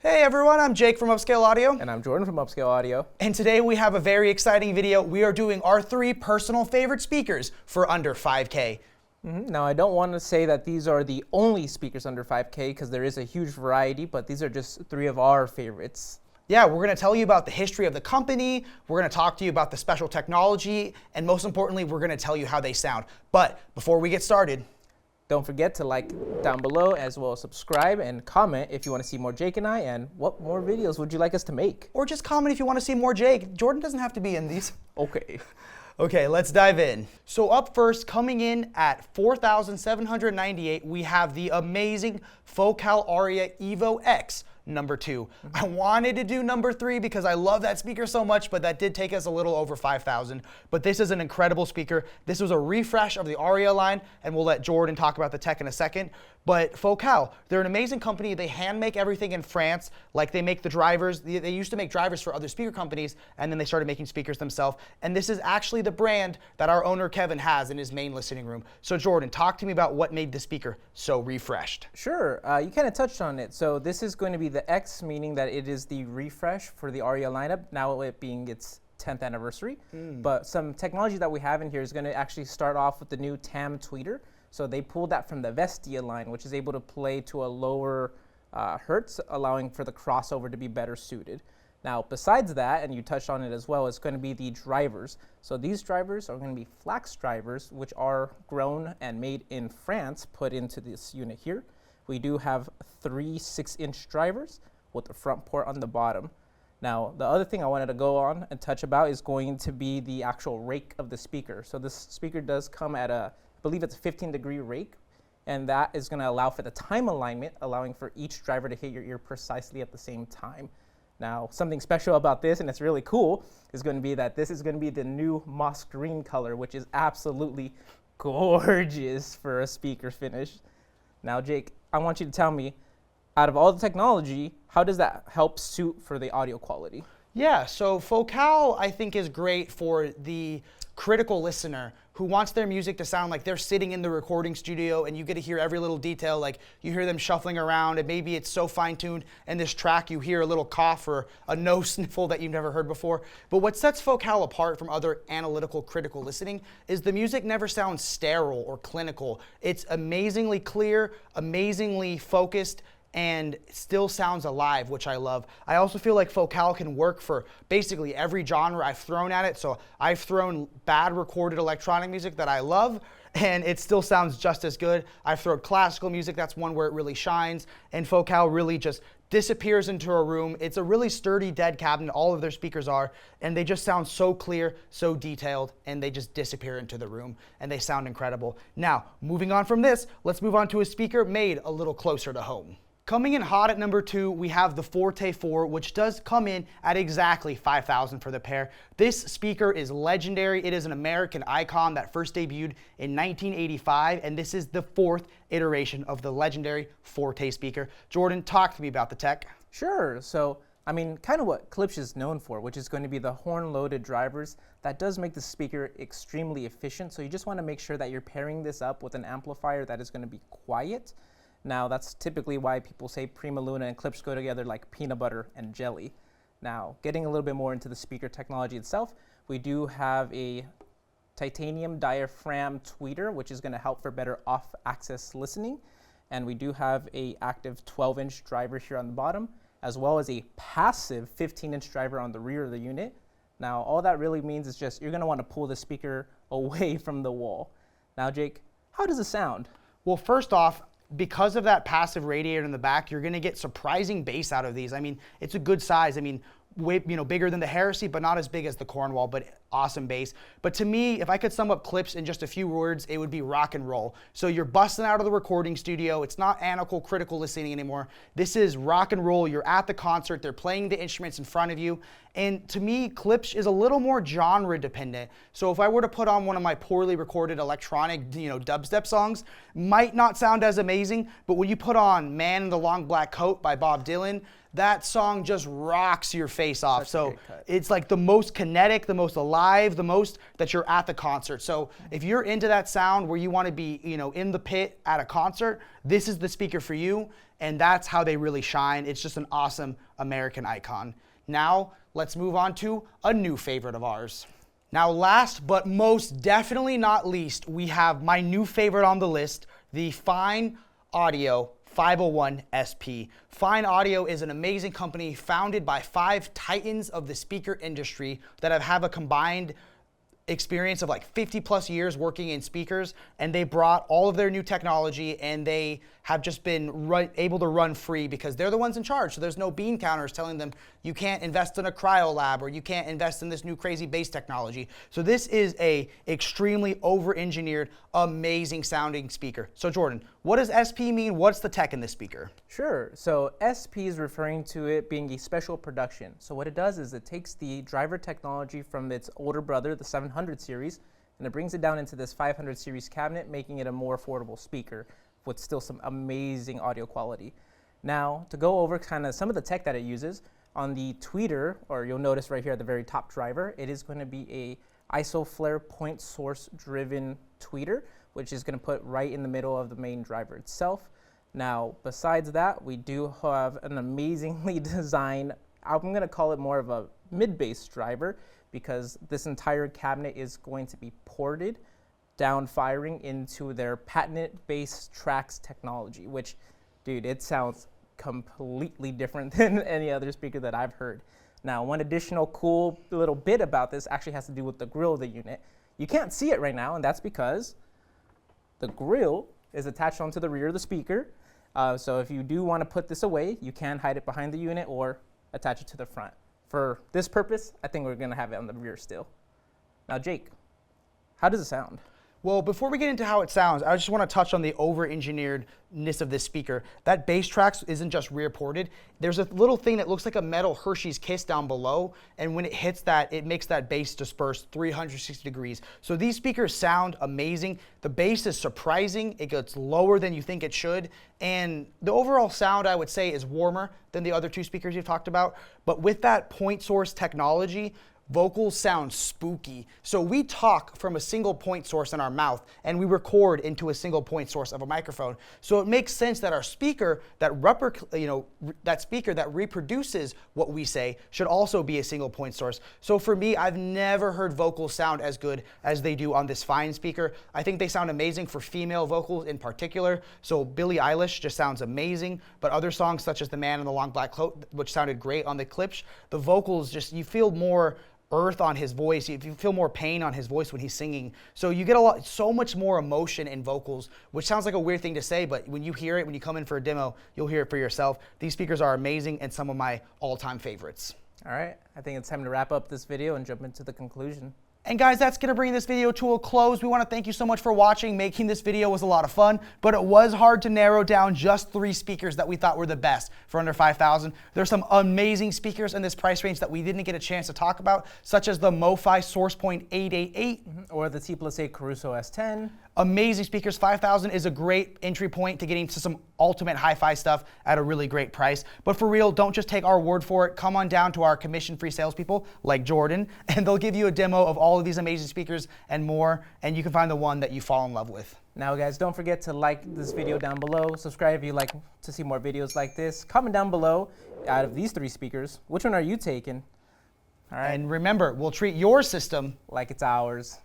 Hey everyone, I'm Jake from Upscale Audio. And I'm Jordan from Upscale Audio. And today we have a very exciting video. We are doing our 3 personal favorite speakers for under 5K. Now I don't want to say that these are the only speakers under 5K because there is a huge variety, but these are just 3 of our favorites. Yeah, we're going to tell you about the history of the company, we're going to talk to you about the special technology, and most importantly, we're going to tell you how they sound. But before we get started, don't forget to like down below as well as subscribe and comment if you want to see more Jake and I, and what more videos would you like us to make? Or just comment if you want to see more Jake. Jordan doesn't have to be in these. Okay. Okay, let's dive in. So up first, coming in at $4,798, we have the amazing Focal Aria Evo X No2. I wanted to do number 3 because I love that speaker so much, but that did take us a little over 5,000. But this is an incredible speaker. This was a refresh of the Aria line, and we'll let Jordan talk about the tech in a second. But Focal, they're an amazing company. They hand make everything in France. Like they make the drivers. They used to make drivers for other speaker companies, and then they started making speakers themselves. And this is actually the brand that our owner Kevin has in his main listening room. So Jordan, talk to me about what made the speaker so refreshed. Sure, you kind of touched on it. So this is going to be the X, meaning that it is the refresh for the Aria lineup, now it being its 10th anniversary. But some technology that we have in here is going to actually start off with the new TAM tweeter. So they pulled that from the Vestia line, which is able to play to a lower hertz, allowing for the crossover to be better suited. Now, besides that, and you touched on it as well, it's going to be the drivers. So these drivers are going to be flax drivers, which are grown and made in France, put into this unit here. We do have 3 6-inch drivers with the front port on the bottom. Now, the other thing I wanted to go on and touch about is going to be the actual rake of the speaker. So this speaker does come at I believe it's a 15-degree rake, and that is going to allow for the time alignment, allowing for each driver to hit your ear precisely at the same time. Now, something special about this, and it's really cool, is going to be that this is going to be the new moss green color, which is absolutely gorgeous for a speaker finish. Now, Jake, I want you to tell me, out of all the technology, how does that help suit for the audio quality? Yeah, so Focal I think is great for the critical listener who wants their music to sound like they're sitting in the recording studio and you get to hear every little detail, like you hear them shuffling around and maybe it's so fine-tuned and this track you hear a little cough or a nose sniffle that you've never heard before. But what sets Focal apart from other analytical critical listening is the music never sounds sterile or clinical. It's amazingly clear, amazingly focused, and still sounds alive, which I love. I also feel like Focal can work for basically every genre I've thrown at it. So I've thrown bad recorded electronic music that I love, and it still sounds just as good. I've thrown classical music, that's one where it really shines, and Focal really just disappears into a room. It's a really sturdy dead cabinet, all of their speakers are, and they just sound so clear, so detailed, and they just disappear into the room, and they sound incredible. Now, moving on from this, let's move on to a speaker made a little closer to home. Coming in hot at number 2, we have the Forte 4, which does come in at exactly 5,000 for the pair. This speaker is legendary. It is an American icon that first debuted in 1985, and this is the 4th iteration of the legendary Forte speaker. Jordan, talk to me about the tech. Sure. So, I mean, kind of what Klipsch is known for, which is going to be the horn-loaded drivers. That does make the speaker extremely efficient, so you just want to make sure that you're pairing this up with an amplifier that is going to be quiet. Now, that's typically why people say Prima Luna and Klipsch go together like peanut butter and jelly. Now, getting a little bit more into the speaker technology itself, we do have a titanium diaphragm tweeter, which is going to help for better off-axis listening. And we do have a active 12-inch driver here on the bottom, as well as a passive 15-inch driver on the rear of the unit. Now, all that really means is just you're going to want to pull the speaker away from the wall. Now, Jake, how does it sound? Well, first off, because of that passive radiator in the back, you're going to get surprising bass out of these. I mean, it's a good size. I mean, way, bigger than the Heresy, but not as big as the Cornwall, but awesome bass. But to me, if I could sum up Klipsch in just a few words, it would be rock and roll. So you're busting out of the recording studio. It's not analytical critical listening anymore. This is rock and roll. You're at the concert. They're playing the instruments in front of you. And to me, Klipsch is a little more genre dependent. So if I were to put on one of my poorly recorded electronic, dubstep songs, might not sound as amazing, but when you put on Man in the Long Black Coat by Bob Dylan, that song just rocks your face off. Such a So great cut. it's like the most kinetic, the most alive, the most that you're at the concert. So if you're into that sound where you want to be, you know, in the pit at a concert, this is the speaker for you. And that's how they really shine. It's just an awesome American icon. Now let's move on to a new favorite of ours. Now last but most definitely not least, we have my new favorite on the list, the Fyne Audio 501SP. Fyne Audio is an amazing company founded by 5 titans of the speaker industry that have a combined experience of like 50 plus years working in speakers, and they brought all of their new technology, and they have just been able to run free because they're the ones in charge. So there's no bean counters telling them you can't invest in a cryo lab or you can't invest in this new crazy bass technology. So this is a extremely over-engineered, amazing sounding speaker. So Jordan, what does SP mean? What's the tech in this speaker? Sure. So SP is referring to it being a special production. So what it does is it takes the driver technology from its older brother, the 700 series, and it brings it down into this 500 series cabinet, making it a more affordable speaker with still some amazing audio quality. Now, to go over kind of some of the tech that it uses, on the tweeter, or you'll notice right here at the very top driver, it is going to be a isoflare point source driven tweeter, which is going to put right in the middle of the main driver itself. Now, besides that, we do have an amazingly designed, I'm going to call it more of a mid-bass driver, because this entire cabinet is going to be ported down firing into their patented bass tracks technology, which, dude, it sounds completely different than any other speaker that I've heard. Now, one additional cool little bit about this actually has to do with the grill of the unit. You can't see it right now, and that's because the grill is attached onto the rear of the speaker. So if you do want to put this away, you can hide it behind the unit or attach it to the front. For this purpose, I think we're going to have it on the rear still. Now, Jake, how does it sound? Well, before we get into how it sounds, I just want to touch on the over-engineeredness of this speaker. That bass tracks isn't just rear ported. There's a little thing that looks like a metal Hershey's Kiss down below, and when it hits that, it makes that bass disperse 360 degrees. So these speakers sound amazing. The bass is surprising. It gets lower than you think it should, and the overall sound, I would say, is warmer than the other 2 speakers you've talked about. But with that point source technology, vocals sound spooky. So we talk from a single point source in our mouth, and we record into a single point source of a microphone. So it makes sense that our speaker, that speaker that reproduces what we say, should also be a single point source. So for me, I've never heard vocals sound as good as they do on this Fyne speaker. I think they sound amazing for female vocals in particular. So Billie Eilish just sounds amazing, but other songs such as The Man in the Long Black Coat, which sounded great on the Klipsch, the vocals just, you feel more earth on his voice. You feel more pain on his voice when he's singing. So you get so much more emotion in vocals, which sounds like a weird thing to say, but when you hear it, when you come in for a demo, you'll hear it for yourself. These speakers are amazing and some of my all-time favorites. All right, I think it's time to wrap up this video and jump into the conclusion. And guys, that's going to bring this video to a close. We want to thank you so much for watching. Making this video was a lot of fun, but it was hard to narrow down just 3 speakers that we thought were the best for under $5,000. There's some amazing speakers in this price range that we didn't get a chance to talk about, such as the MoFi SourcePoint 888. Or the T+8 Caruso S10. Amazing speakers. $5,000 is a great entry point to getting to some ultimate hi-fi stuff at a really great price. But for real, don't just take our word for it. Come on down to our commission-free salespeople like Jordan, and they'll give you a demo of all of these amazing speakers and more, and you can find the one that you fall in love with. Now guys, don't forget to like this video down below. Subscribe if you like to see more videos like this. Comment down below, out of these 3 speakers, which one are you taking? All right. And remember, we'll treat your system like it's ours.